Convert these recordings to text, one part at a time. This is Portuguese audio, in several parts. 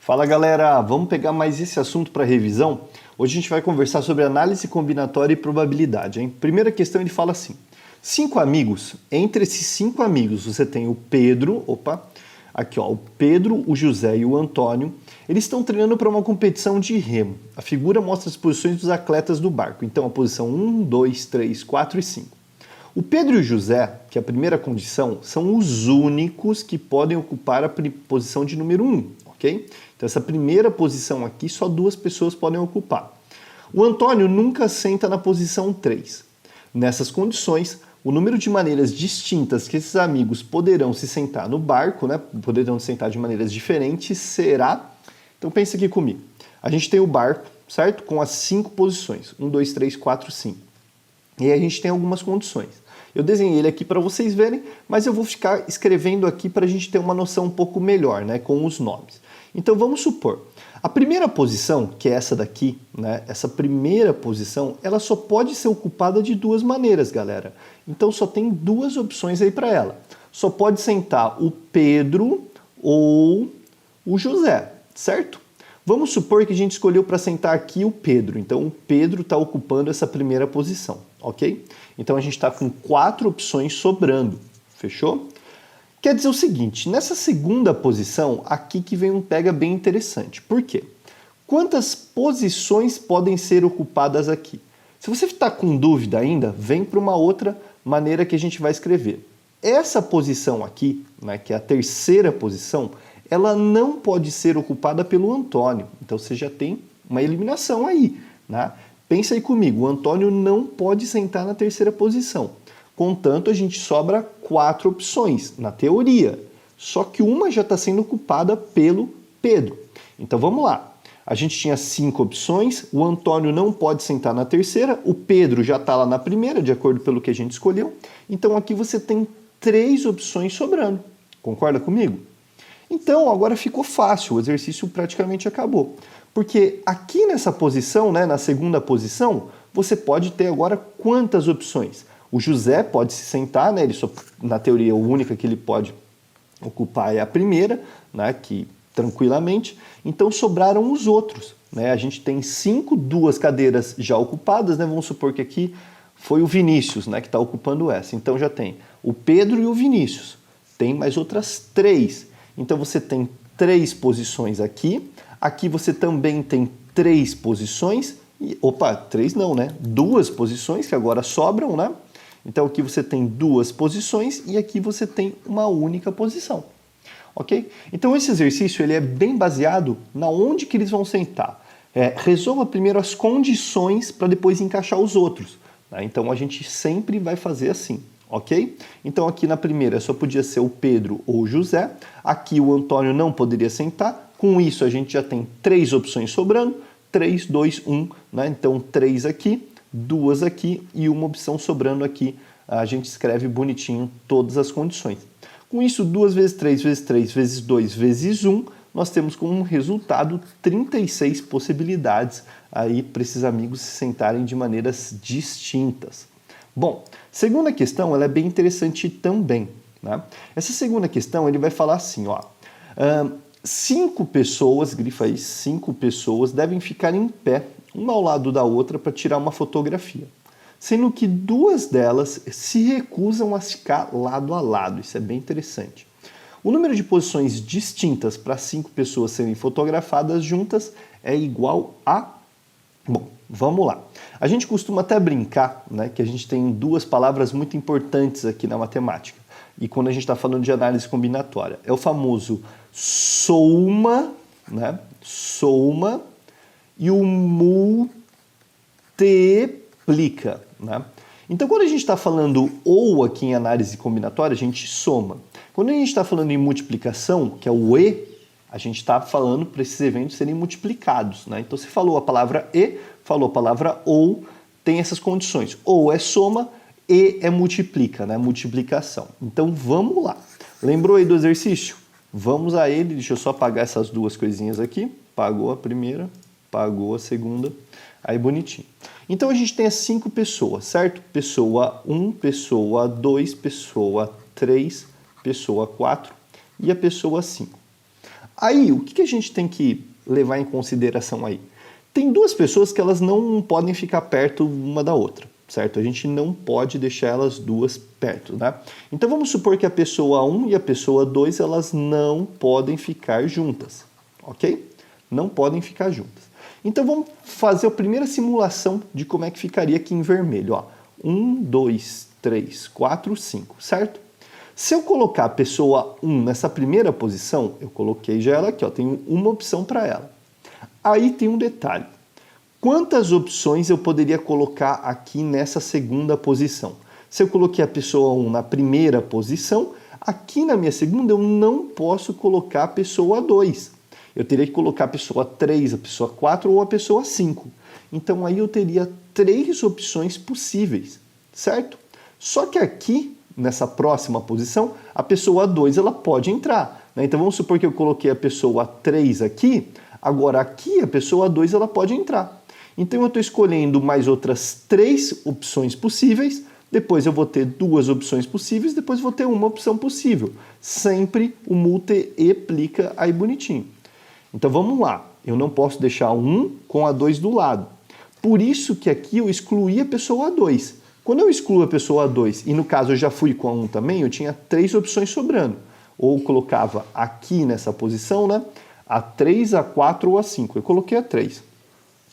Fala galera, vamos pegar mais esse assunto para revisão? Hoje a gente vai conversar sobre análise combinatória e probabilidade, hein? Primeira questão ele fala assim, 5 amigos, entre esses 5 amigos você tem o Pedro, aqui ó, o Pedro, o José e o Antônio, eles estão treinando para uma competição de remo. A figura mostra as posições dos atletas do barco, então a posição 1, 2, 3, 4 e 5. O Pedro e o José, que é a primeira condição, são os únicos que podem ocupar a posição de número 1, ok? Então essa primeira posição aqui, só 2 pessoas podem ocupar. O Antônio nunca senta na posição 3. Nessas condições, o número de maneiras distintas que esses amigos poderão se sentar no barco, né, poderão se sentar de maneiras diferentes, será... Então pensa aqui comigo. A gente tem o barco, certo? Com as 5 posições. 1, 2, 3, 4, 5. E aí a gente tem algumas condições. Eu desenhei ele aqui para vocês verem, mas eu vou ficar escrevendo aqui para a gente ter uma noção um pouco melhor, né, com os nomes. Então vamos supor, a primeira posição, que é essa daqui, né, essa primeira posição, ela só pode ser ocupada de 2 maneiras, galera. Então só tem 2 opções aí para ela. Só pode sentar o Pedro ou o José, certo? Vamos supor que a gente escolheu para sentar aqui o Pedro. Então o Pedro está ocupando essa primeira posição, ok? Então a gente está com 4 opções sobrando, fechou? Quer dizer o seguinte, nessa segunda posição, aqui que vem um pega bem interessante. Por quê? Quantas posições podem ser ocupadas aqui? Se você está com dúvida ainda, vem para uma outra maneira que a gente vai escrever. Essa posição aqui, né, que é a terceira posição, ela não pode ser ocupada pelo Antônio. Então você já tem uma eliminação aí, né? Pensa aí comigo, o Antônio não pode sentar na terceira posição. Contanto, a gente sobra 4 opções, na teoria. Só que uma já está sendo ocupada pelo Pedro. Então vamos lá. A gente tinha 5 opções, o Antônio não pode sentar na terceira, o Pedro já está lá na primeira, de acordo pelo que a gente escolheu. Então aqui você tem 3 opções sobrando. Concorda comigo? Então agora ficou fácil, o exercício praticamente acabou. Porque aqui nessa posição, né, na segunda posição, você pode ter agora quantas opções? O José pode se sentar, né, ele só, na teoria, a única que ele pode ocupar é a primeira, né, que tranquilamente. Então sobraram os outros. Né? A gente tem 5, 2 cadeiras já ocupadas, né? Vamos supor que aqui foi o Vinícius, né, que está ocupando essa. Então já tem o Pedro e o Vinícius. Tem mais outras 3. Então você tem 3 posições aqui. Aqui você também tem 3 posições. E, 3 não, né? 2 posições que agora sobram, né? Então aqui você tem 2 posições e aqui você tem uma única posição. Ok? Então esse exercício ele é bem baseado na onde que eles vão sentar. Resolva primeiro as condições para depois encaixar os outros. Né? Então a gente sempre vai fazer assim. Ok? Então aqui na primeira só podia ser o Pedro ou o José. Aqui o Antônio não poderia sentar. Com isso a gente já tem 3 opções sobrando. 3, 2, 1. Né? Então 3 aqui, 2 aqui e uma opção sobrando aqui. A gente escreve bonitinho todas as condições. Com isso, 2 vezes 3 vezes 3 vezes 2 vezes 1, nós temos como resultado 36 possibilidades aí para esses amigos se sentarem de maneiras distintas. Bom, segunda questão ela é bem interessante também. Né? Essa segunda questão ele vai falar assim, ó, 5 pessoas, grifa aí, 5 pessoas devem ficar em pé, uma ao lado da outra para tirar uma fotografia. Sendo que 2 delas se recusam a ficar lado a lado. Isso é bem interessante. O número de posições distintas para 5 pessoas serem fotografadas juntas é igual a... Bom, vamos lá. A gente costuma até brincar, né, que a gente tem 2 palavras muito importantes aqui na matemática. E quando a gente está falando de análise combinatória. É o famoso soma, né, soma e o multiplica. Né? Então, quando a gente está falando ou aqui em análise combinatória, a gente soma. Quando a gente está falando em multiplicação, que é o e, a gente está falando para esses eventos serem multiplicados. Né? Então, você falou a palavra e, falou a palavra ou, tem essas condições. Ou é soma, e é multiplica, né? Multiplicação. Então, vamos lá. Lembrou aí do exercício? Vamos a ele. Deixa eu só apagar essas 2 coisinhas aqui. Pagou a primeira, pagou a segunda. Aí, bonitinho. Então, a gente tem as 5 pessoas, certo? Pessoa 1, pessoa 2, pessoa 3, pessoa 4 e a pessoa 5. Aí, o que a gente tem que levar em consideração aí? Tem duas pessoas que elas não podem ficar perto uma da outra, certo? A gente não pode deixar elas duas perto, né? Então vamos supor que a pessoa 1 e a pessoa 2, elas não podem ficar juntas, ok? Não podem ficar juntas. Então vamos fazer a primeira simulação de como é que ficaria aqui em vermelho, ó. 1, 2, 3, 4, 5, certo? Se eu colocar a pessoa 1 nessa primeira posição, eu coloquei já ela aqui, ó, tenho uma opção para ela. Aí tem um detalhe. Quantas opções eu poderia colocar aqui nessa segunda posição? Se eu coloquei a pessoa 1 na primeira posição, aqui na minha segunda eu não posso colocar a pessoa 2. Eu teria que colocar a pessoa 3, a pessoa 4 ou a pessoa 5. Então aí eu teria 3 opções possíveis, certo? Só que aqui, nessa próxima posição, a pessoa 2 ela pode entrar, né? Então vamos supor que eu coloquei a pessoa 3 aqui, agora aqui a pessoa 2 ela pode entrar. Então eu estou escolhendo mais outras 3 opções possíveis, depois eu vou ter 2 opções possíveis, depois vou ter uma opção possível. Sempre o multiplica aí bonitinho. Então vamos lá, eu não posso deixar 1 com a 2 do lado. Por isso que aqui eu excluí a pessoa 2. Quando eu excluo a pessoa 2, e no caso eu já fui com a 1 também, eu tinha 3 opções sobrando. Ou colocava aqui nessa posição, né? A 3, a 4 ou a 5. Eu coloquei a 3.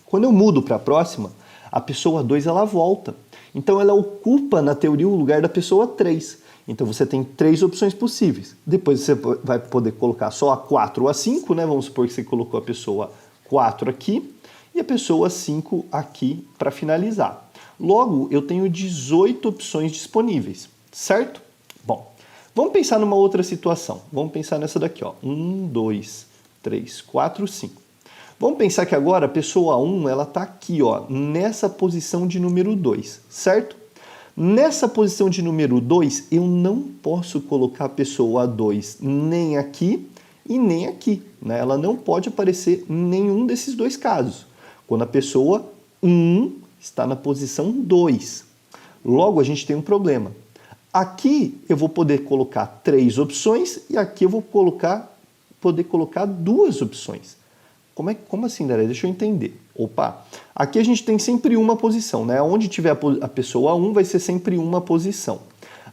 Quando eu mudo para a próxima, a pessoa 2 ela volta. Então ela ocupa, na teoria, o lugar da pessoa 3. Então você tem 3 opções possíveis. Depois você vai poder colocar só a 4 ou a 5, né? Vamos supor que você colocou a pessoa 4 aqui e a pessoa 5 aqui para finalizar. Logo, eu tenho 18 opções disponíveis, certo? Bom, vamos pensar numa outra situação. Vamos pensar nessa daqui, ó. 1, 2, 3, 4, 5. Vamos pensar que agora a pessoa 1, ela está aqui, ó, nessa posição de número 2, certo? Nessa posição de número 2, eu não posso colocar a pessoa 2 nem aqui e nem aqui, né? Ela não pode aparecer em nenhum desses dois casos. Quando a pessoa 1 está na posição 2. Logo, a gente tem um problema. Aqui eu vou poder colocar 3 opções e aqui eu vou poder colocar 2 opções. Como assim, Daré? Deixa eu entender. Opa, aqui a gente tem sempre uma posição, né? Onde tiver a pessoa 1 vai ser sempre uma posição.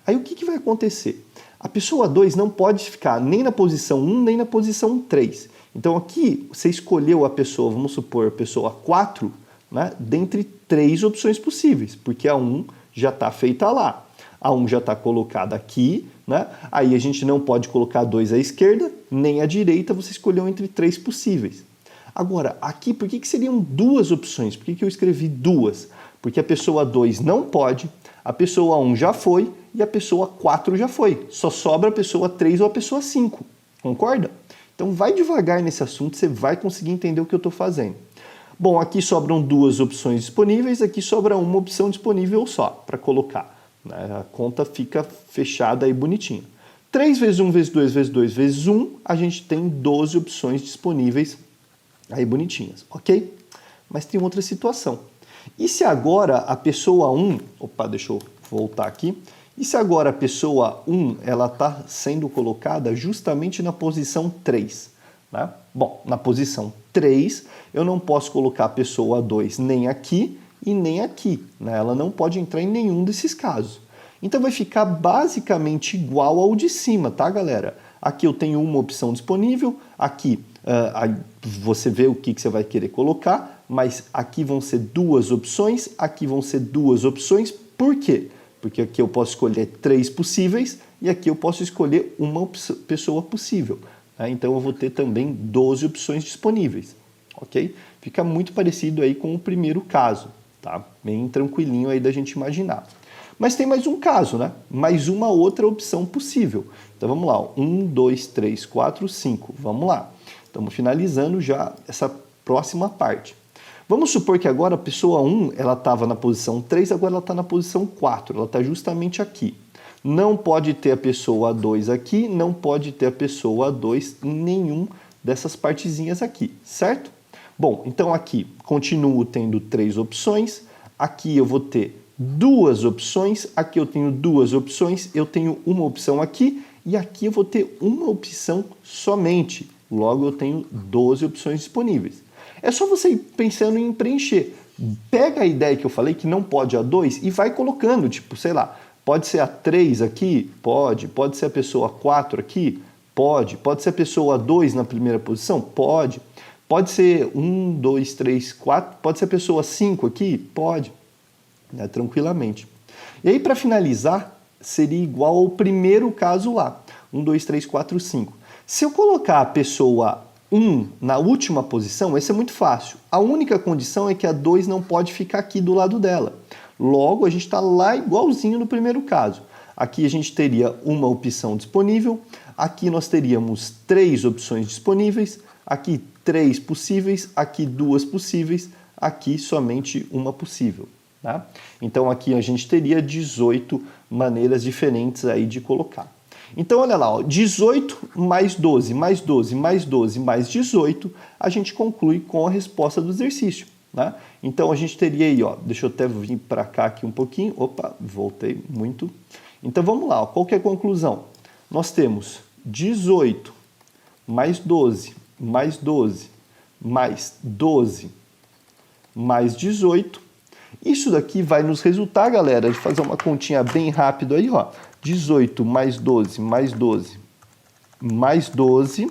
Aí o que vai acontecer? A pessoa 2 não pode ficar nem na posição 1 nem na posição 3. Então aqui você escolheu a pessoa, vamos supor, a pessoa 4, né? Dentre 3 opções possíveis, porque a 1 já está feita lá. A 1 já está colocada aqui, né? Aí a gente não pode colocar 2 à esquerda, nem à direita, você escolheu entre 3 possíveis. Agora, aqui, por que seriam 2 opções? Por que eu escrevi 2? Porque a pessoa 2 não pode, a pessoa 1 já foi e a pessoa 4 já foi. Só sobra a pessoa 3 ou a pessoa 5. Concorda? Então vai devagar nesse assunto, você vai conseguir entender o que eu estou fazendo. Bom, aqui sobram 2 opções disponíveis, aqui sobra uma opção disponível só para colocar. A conta fica fechada aí bonitinha. 3 vezes 1 vezes 2 vezes 2 vezes 1, a gente tem 12 opções disponíveis aí bonitinhas, ok? Mas tem outra situação. E se agora a pessoa 1... Opa, deixa eu voltar aqui. E se agora a pessoa 1 ela está sendo colocada justamente na posição 3? Né? Bom, na posição 3 eu não posso colocar a pessoa 2 nem aqui e nem aqui. Né? Ela não pode entrar em nenhum desses casos. Então vai ficar basicamente igual ao de cima, tá, galera? Aqui eu tenho uma opção disponível, aqui você vê o que você vai querer colocar, mas aqui vão ser 2 opções, aqui vão ser 2 opções. Por quê? Porque aqui eu posso escolher 3 possíveis e aqui eu posso escolher uma pessoa possível. Né? Então eu vou ter também 12 opções disponíveis, ok? Fica muito parecido aí com o primeiro caso, tá? Bem tranquilinho aí da gente imaginar. Mas tem mais um caso, né? Mais uma outra opção possível. Então vamos lá, 1, 2, 3, 4, 5, vamos lá. Estamos finalizando já essa próxima parte. Vamos supor que agora a pessoa 1, ela estava na posição 3, agora ela está na posição 4, ela está justamente aqui. Não pode ter a pessoa 2 aqui, não pode ter a pessoa 2 em nenhum dessas partezinhas aqui, certo? Bom, então aqui continuo tendo 3 opções, aqui eu vou ter 2 opções, aqui eu tenho 2 opções, eu tenho uma opção aqui e aqui eu vou ter uma opção somente. logo eu tenho 12 opções disponíveis. É só você ir pensando em preencher. Pega a ideia que eu falei, que não pode a 2, e vai colocando, tipo, sei lá, pode ser a 3 aqui? Pode ser a pessoa 4 aqui? Pode ser a pessoa 2 na primeira posição? Pode ser 1, 2, 3, 4, pode ser a pessoa 5 aqui? Pode, né, tranquilamente. E aí, para finalizar, seria igual ao primeiro caso lá, 1, 2, 3, 4, 5. Se eu colocar a pessoa 1 na última posição, esse é muito fácil. A única condição é que a 2 não pode ficar aqui do lado dela. Logo, a gente está lá igualzinho no primeiro caso. Aqui a gente teria uma opção disponível, aqui nós teríamos 3 opções disponíveis, aqui 3 possíveis, aqui 2 possíveis, aqui somente uma possível. Tá? Então aqui a gente teria 18 maneiras diferentes aí de colocar. Então olha lá, ó, 18 mais 12, mais 12, mais 12, mais 18, a gente conclui com a resposta do exercício. Né? Então a gente teria aí, ó, deixa eu até vir para cá aqui um pouquinho, opa, voltei muito. Então vamos lá, ó, qual que é a conclusão? Nós temos 18 mais 12, mais 12, mais 12, mais 18. Isso daqui vai nos resultar, galera, de fazer uma continha bem rápido aí, ó. 18 mais 12, mais 12, mais 12,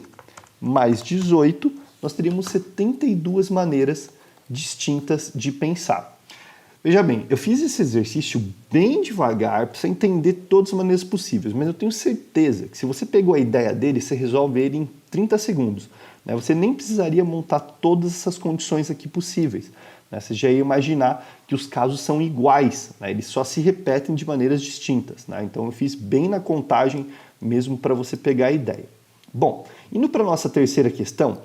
mais 18, nós teríamos 72 maneiras distintas de pensar. Veja bem, eu fiz esse exercício bem devagar para você entender todas as maneiras possíveis, mas eu tenho certeza que se você pegou a ideia dele, você resolve ele em 30 segundos. Né? Você nem precisaria montar todas essas condições aqui possíveis. Né? Você já ia imaginar que os casos são iguais, né? Eles só se repetem de maneiras distintas. Né? Então eu fiz bem na contagem mesmo para você pegar a ideia. Bom, indo para a nossa terceira questão,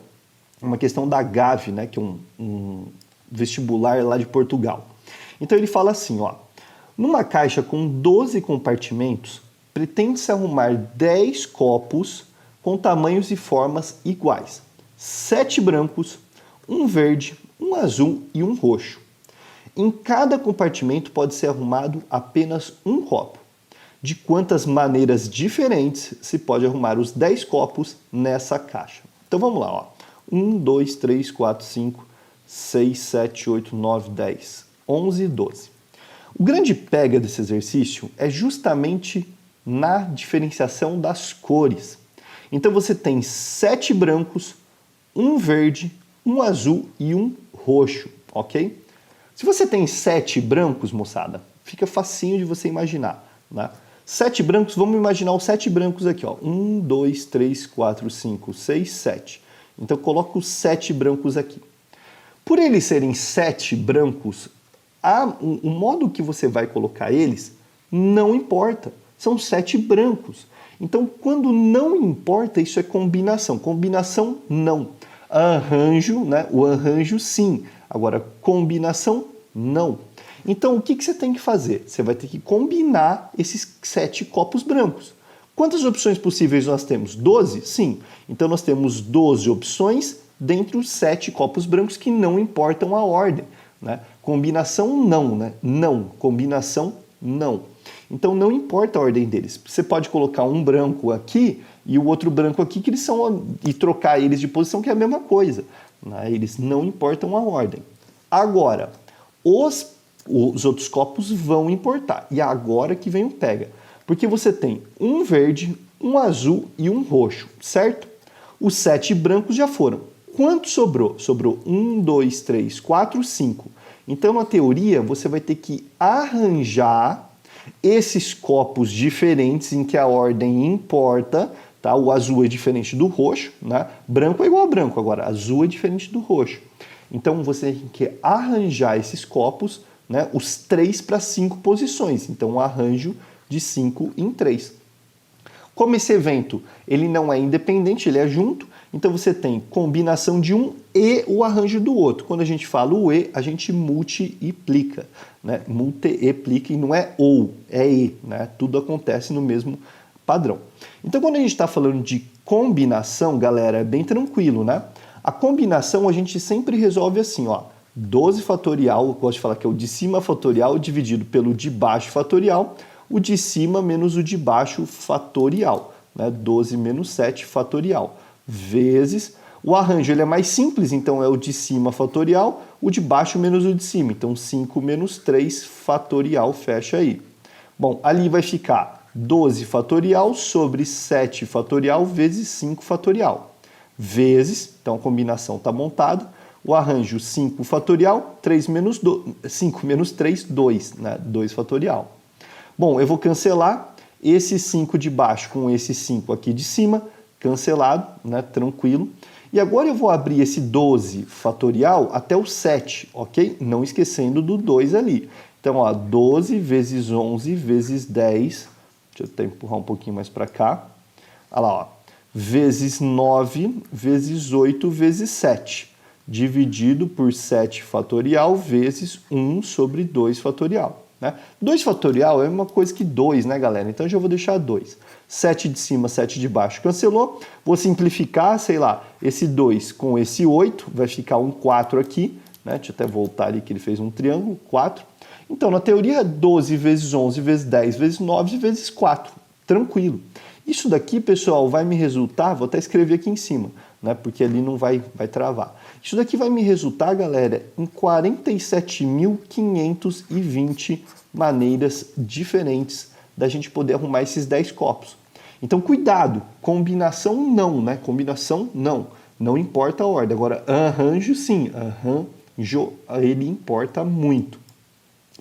uma questão da Gave, né? Que é um vestibular lá de Portugal. Então ele fala assim, ó, numa caixa com 12 compartimentos, pretende-se arrumar 10 copos com tamanhos e formas iguais. 7 brancos, um verde, um azul e um roxo. Em cada compartimento pode ser arrumado apenas um copo. De quantas maneiras diferentes se pode arrumar os 10 copos nessa caixa? Então vamos lá, ó. 1, 2, 3, 4, 5, 6, 7, 8, 9, 10, 11 e 12. O grande pega desse exercício é justamente na diferenciação das cores. Então você tem 7 brancos, um verde, um azul e um roxo, ok? Se você tem 7 brancos, moçada, fica facinho de você imaginar, né? 7 brancos, vamos imaginar os 7 brancos aqui, ó. 1, 2, 3, 4, 5, 6, 7. Então coloca os 7 brancos aqui. Por eles serem 7 brancos, o modo que você vai colocar eles não importa. São 7 brancos. Então, quando não importa, isso é combinação. Combinação, não. Arranjo, né? O arranjo, sim. Agora, combinação, não. Então, o que você tem que fazer? Você vai ter que combinar esses 7 copos brancos. Quantas opções possíveis nós temos? 12? Sim. Então, nós temos 12 opções dentre os 7 copos brancos que não importam a ordem. Né? Combinação, não. Né? Não. Combinação, não. Então, não importa a ordem deles. Você pode colocar um branco aqui e o outro branco aqui, que eles são, e trocar eles de posição, que é a mesma coisa. Né? Eles não importam a ordem. Agora, os outros copos vão importar. E agora que vem o pega. Porque você tem um verde, um azul e um roxo, certo? Os 7 brancos já foram. Quanto sobrou? Sobrou 1, 2, 3, 4, 5. Então, na teoria, você vai ter que arranjar esses copos diferentes em que a ordem importa, tá? O azul é diferente do roxo, né? Branco é igual a branco, agora azul é diferente do roxo. Então, você tem que arranjar esses copos, né? Os 3 para 5 posições. Então, um arranjo de 5 em 3. Como esse evento ele não é independente, ele é junto, então você tem combinação de um e o arranjo do outro. Quando a gente fala o e, a gente multiplica, né? Multiplica e não é ou, é e, né? Tudo acontece no mesmo padrão. Então, quando a gente está falando de combinação, galera, é bem tranquilo, né? A combinação a gente sempre resolve assim, ó. 12 fatorial, eu gosto de falar que é o de cima fatorial dividido pelo de baixo fatorial, o de cima menos o de baixo fatorial, né? 12 menos 7 fatorial. vezes... O arranjo ele é mais simples, então é o de cima fatorial, o de baixo menos o de cima. Então 5 menos 3 fatorial, fecha aí. Bom, ali vai ficar 12 fatorial sobre 7 fatorial vezes 5 fatorial. Vezes, então a combinação está montada, o arranjo 5 fatorial, 5 menos 3, 2, né? 2 fatorial. Bom, eu vou cancelar esse 5 de baixo com esse 5 aqui de cima, cancelado, né? Tranquilo. E agora eu vou abrir esse 12 fatorial até o 7, ok? Não esquecendo do 2 ali. Então, ó, 12 vezes 11 vezes 10, deixa eu até empurrar um pouquinho mais para cá. Olha lá, ó, vezes 9 vezes 8 vezes 7, dividido por 7 fatorial vezes 1 sobre 2 fatorial. Né? 2 fatorial é uma coisa que 2, né, galera? Então, eu já vou deixar 2. 7 de cima, 7 de baixo, cancelou. Vou simplificar, sei lá, esse 2 com esse 8, vai ficar um 4 aqui. Né? Deixa eu até voltar ali que ele fez um triângulo, 4. Então, na teoria, 12 vezes 11 vezes 10 vezes 9 vezes 4. Tranquilo. Isso daqui, pessoal, vai me resultar, vou até escrever aqui em cima, né? Porque ali não vai travar. Isso daqui vai me resultar, galera, em 47.520 maneiras diferentes da gente poder arrumar esses 10 copos. Então, cuidado, combinação não, né? Combinação não. Não importa a ordem. Agora, arranjo sim, arranjo, ele importa muito.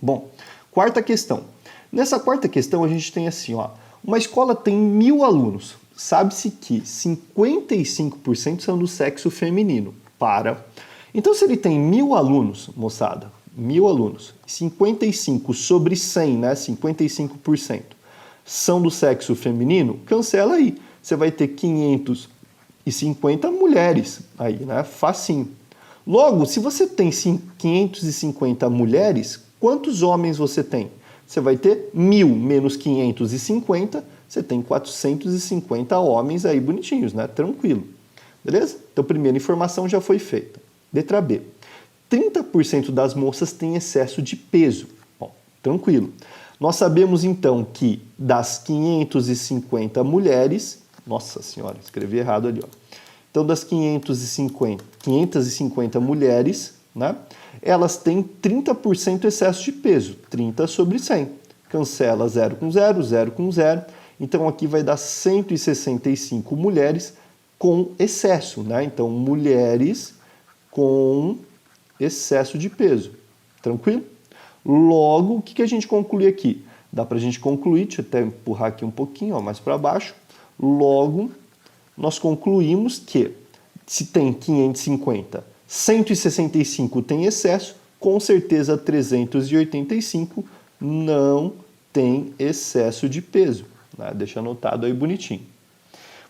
Bom, quarta questão. Nessa quarta questão, a gente tem assim, ó, uma escola tem 1.000 alunos. Sabe-se que 55% são do sexo feminino. Então, se ele tem 1.000 alunos, moçada, 1.000 alunos, 55 sobre 100, né, 55%, são do sexo feminino, cancela aí. Você vai ter 550 mulheres aí, né, facinho. Logo, se você tem 550 mulheres, quantos homens você tem? Você vai ter 1.000 menos 550, você tem 450 homens aí bonitinhos, né, tranquilo. Beleza? Então, a primeira informação já foi feita. Letra B. 30% das moças têm excesso de peso. Bom, tranquilo. Nós sabemos, então, que das 550 mulheres... Nossa senhora, escrevi errado ali, ó. Então, das 550 mulheres, né, elas têm 30% excesso de peso. 30 sobre 100. Cancela 0 com 0, 0 com 0. Então, aqui vai dar 165 mulheres com excesso, né? Então, mulheres com excesso de peso. Tranquilo? Logo, o que a gente conclui aqui? Dá para a gente concluir, deixa eu até empurrar aqui um pouquinho, ó, mais para baixo. Logo, nós concluímos que se tem 550, 165 tem excesso, com certeza 385 não tem excesso de peso. Né? Deixa anotado aí bonitinho.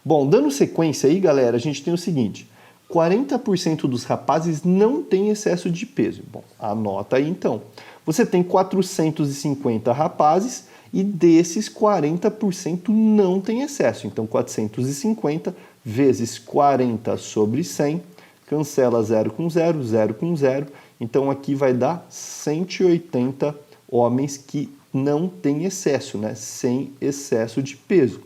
Bom, dando sequência aí, galera, a gente tem o seguinte: 40% dos rapazes não tem excesso de peso. Bom, anota aí então. Você tem 450 rapazes e desses 40% não tem excesso. Então, 450 vezes 40 sobre 100, cancela 0 com 0, 0 com 0. Então, aqui vai dar 180 homens que não têm excesso, né? Sem excesso de peso.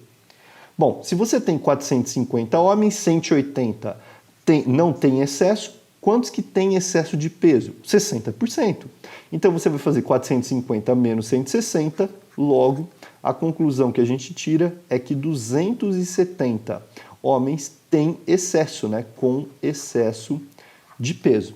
Bom, se você tem 450 homens, 180 não tem excesso, quantos que tem excesso de peso? 60%. Então você vai fazer 450 menos 160, logo a conclusão que a gente tira é que 270 homens têm excesso, né? Com excesso de peso.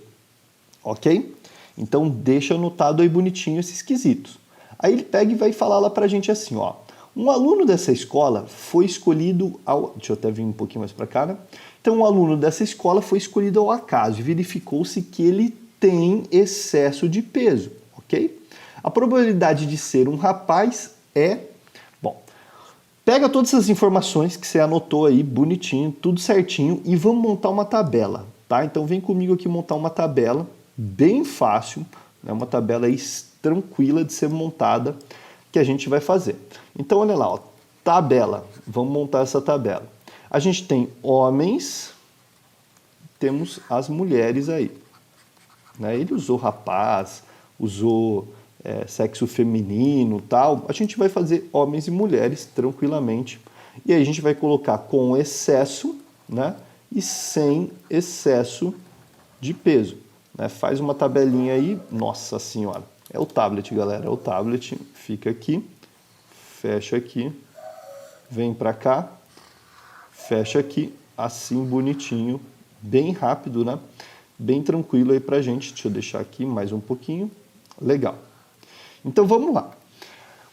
Ok? Então deixa anotado aí bonitinho esses quesitos. Aí ele pega e vai falar lá pra gente assim, ó. Um aluno dessa escola foi escolhido ao... Deixa eu até vir um pouquinho mais para cá, né? Então, um aluno dessa escola foi escolhido ao acaso e verificou-se que ele tem excesso de peso, ok? A probabilidade de ser um rapaz é... Bom, pega todas essas informações que você anotou aí, bonitinho, tudo certinho, e vamos montar uma tabela, tá? Então, vem comigo aqui montar uma tabela bem fácil, né? Uma tabela aí tranquila de ser montada, que a gente vai fazer. Então, olha lá, ó, tabela. Vamos montar essa tabela. A gente tem homens, temos as mulheres aí. Né? Ele usou rapaz, usou sexo feminino, tal. A gente vai fazer homens e mulheres tranquilamente. E aí a gente vai colocar com excesso, né? e sem excesso de peso. Né? Faz uma tabelinha aí, nossa senhora, é o tablet, galera, é o tablet, fica aqui, fecha aqui, vem para cá, fecha aqui, assim bonitinho, bem rápido, né? Bem tranquilo aí pra gente. Deixa eu deixar aqui mais um pouquinho. Legal. Então vamos lá.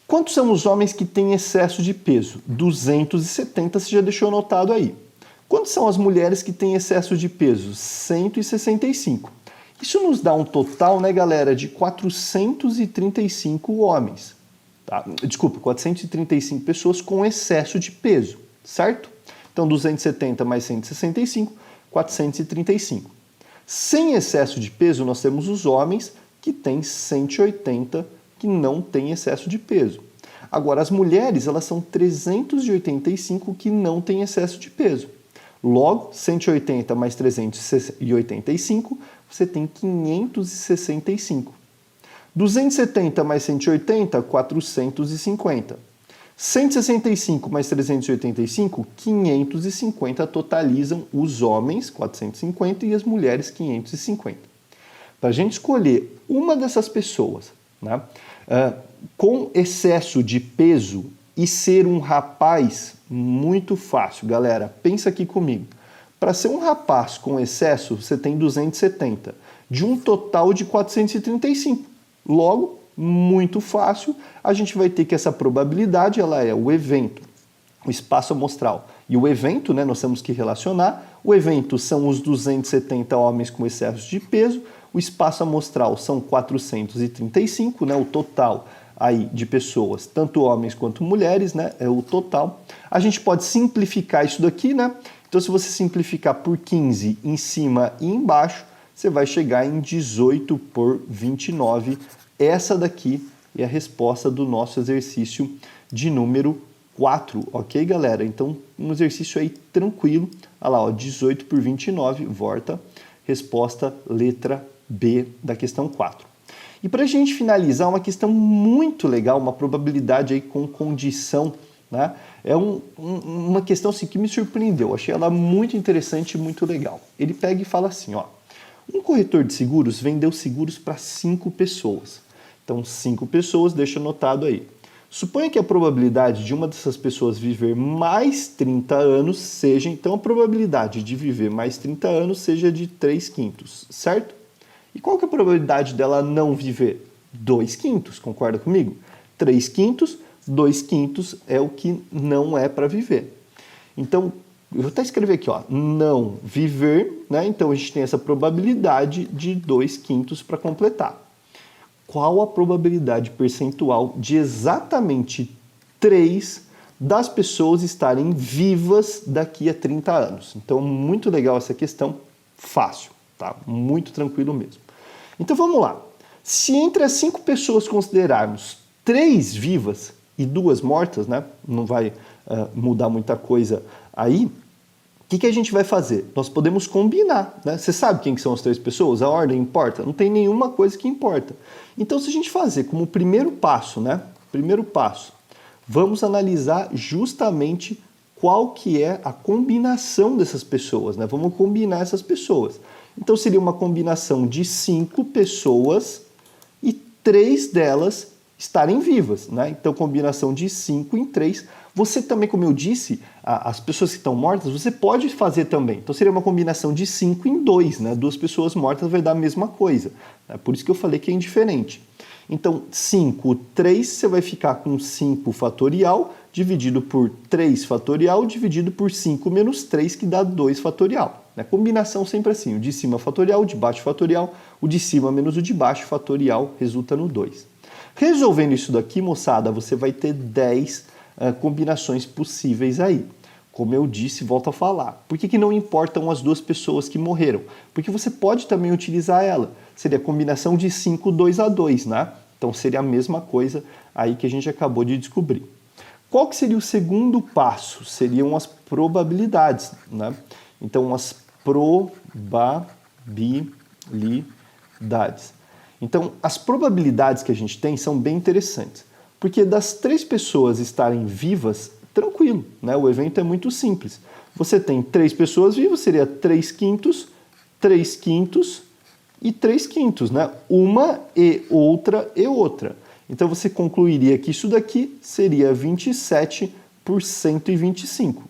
Quantos são os homens que têm excesso de peso? 270, você já deixou anotado aí. Quantos são as mulheres que têm excesso de peso? 165. Isso nos dá um total, né, galera, de 435 homens. Tá? Desculpa, 435 pessoas com excesso de peso, certo? Então, 270 mais 165, 435. Sem excesso de peso, nós temos os homens que têm 180 que não têm excesso de peso. Agora, as mulheres, elas são 385 que não têm excesso de peso. Logo, 180 mais 385, você tem 565. 270 mais 180, 450. 165 mais 385, 550 totalizam os homens, 450, e as mulheres, 550. Para a gente escolher uma dessas pessoas, né, com excesso de peso e ser um rapaz, muito fácil, galera. Pensa aqui comigo. Para ser um rapaz com excesso, você tem 270, de um total de 435. Logo, muito fácil, a gente vai ter que essa probabilidade, ela é o evento, o espaço amostral. E o evento, né, nós temos que relacionar. O evento são os 270 homens com excesso de peso, o espaço amostral são 435, né, o total aí de pessoas, tanto homens quanto mulheres, né, é o total. A gente pode simplificar isso daqui, né? Então, se você simplificar por 15 em cima e embaixo, você vai chegar em 18 por 29. Essa daqui é a resposta do nosso exercício de número 4, ok, galera? Então, um exercício aí tranquilo. Olha lá, ó, 18 por 29, volta. Resposta letra B da questão 4. E para a gente finalizar, uma questão muito legal, uma probabilidade aí com condição, né? É uma questão assim, que me surpreendeu, achei ela muito interessante e muito legal. Ele pega e fala assim, ó, um corretor de seguros vendeu seguros para 5 pessoas. Então, 5 pessoas, deixa anotado aí. Suponha que a probabilidade de uma dessas pessoas viver mais 30 anos seja, então a probabilidade de viver mais 30 anos seja de 3/5, certo? E qual que é a probabilidade dela não viver? 2/5, concorda comigo? 3/5, 2/5 é o que não é para viver. Então, eu vou até escrever aqui, ó, não viver, né? Então a gente tem essa probabilidade de 2/5 para completar. Qual a probabilidade percentual de exatamente 3 das pessoas estarem vivas daqui a 30 anos? Então, muito legal essa questão, fácil, tá? Muito tranquilo mesmo. Então, vamos lá. Se entre as 5 pessoas considerarmos 3 vivas e 2 mortas, né? Não vai mudar muita coisa aí. O que a gente vai fazer? Nós podemos combinar, né? Você sabe quem que são as 3 pessoas? A ordem importa? Não tem nenhuma coisa que importa. Então, se a gente fazer como primeiro passo, né? Primeiro passo, vamos analisar justamente qual que é a combinação dessas pessoas, né? Vamos combinar essas pessoas. Então, seria uma combinação de 5 pessoas e 3 delas estarem vivas, né? Então, combinação de 5 em 3. Você também, como eu disse, as pessoas que estão mortas, você pode fazer também. Então, seria uma combinação de 5 em 2, né? 2 pessoas mortas vai dar a mesma coisa. É por isso que eu falei que é indiferente. Então, 5, 3, você vai ficar com 5 fatorial, dividido por 3 fatorial, dividido por 5 menos 3, que dá 2 fatorial. Né? Combinação sempre assim, o de cima fatorial, o de baixo fatorial, o de cima menos o de baixo fatorial, resulta no 2. Resolvendo isso daqui, moçada, você vai ter 10 combinações possíveis aí. Como eu disse, volto a falar. Por que não importam as 2 pessoas que morreram? Porque você pode também utilizar ela. Seria a combinação de 5, 2 a 2, né? Então seria a mesma coisa aí que a gente acabou de descobrir. Qual que seria o segundo passo? Seriam as probabilidades, né? Então as probabilidades. Então as probabilidades que a gente tem são bem interessantes. Porque das 3 pessoas estarem vivas, tranquilo, né? O evento é muito simples. Você tem 3 pessoas vivas, seria 3 quintos, 3 quintos e 3 quintos, né? Uma e outra e outra. Então você concluiria que isso daqui seria 27 por 125.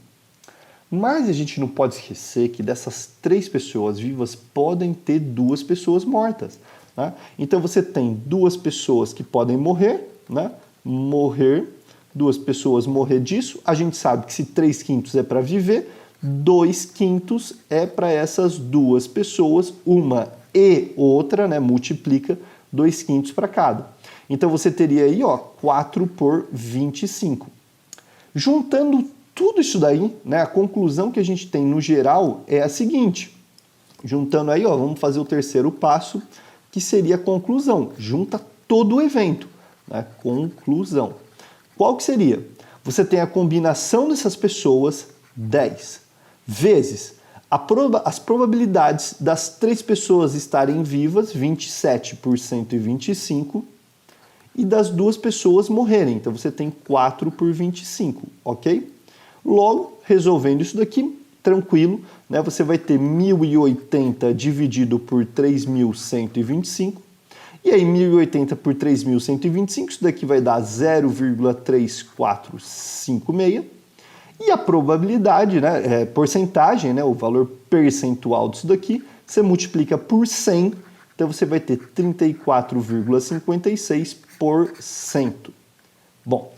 Mas a gente não pode esquecer que dessas 3 pessoas vivas podem ter 2 pessoas mortas, né? Então você tem 2 pessoas que podem morrer, né? Morrer, 2 pessoas morrer disso. A gente sabe que se 3 quintos é para viver, 2 quintos é para essas 2 pessoas, uma e outra, né? Multiplica 2 quintos para cada. Então você teria aí, ó, 4 por 25. Juntando tudo isso daí, né, a conclusão que a gente tem no geral é a seguinte. Juntando aí, ó, vamos fazer o terceiro passo, que seria a conclusão. Junta todo o evento, né? Conclusão. Qual que seria? Você tem a combinação dessas pessoas, 10, vezes as probabilidades das 3 pessoas estarem vivas, 27 por 125, e das 2 pessoas morrerem. Então você tem 4 por 25, ok? Logo, resolvendo isso daqui, tranquilo, né? Você vai ter 1080 dividido por 3.125, e aí 1080 por 3.125, isso daqui vai dar 0,3456, e a probabilidade, né, porcentagem, né, o valor percentual disso daqui, você multiplica por 100, então você vai ter 34,56%. Bom,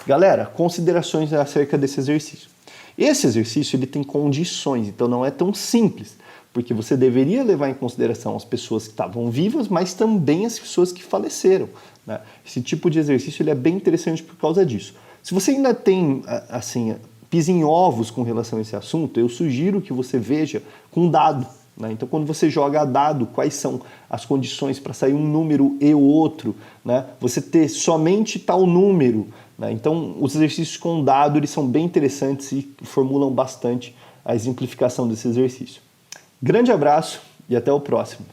galera, considerações acerca desse exercício. Esse exercício ele tem condições, então não é tão simples, porque você deveria levar em consideração as pessoas que estavam vivas, mas também as pessoas que faleceram, né? Esse tipo de exercício ele é bem interessante por causa disso. Se você ainda tem, assim, pisa em ovos com relação a esse assunto, eu sugiro que você veja com dado, né? Então, quando você joga dado, quais são as condições para sair um número e o outro, né? Você ter somente tal número, né? Então, os exercícios com dado eles são bem interessantes e formulam bastante a exemplificação desse exercício. Grande abraço e até o próximo.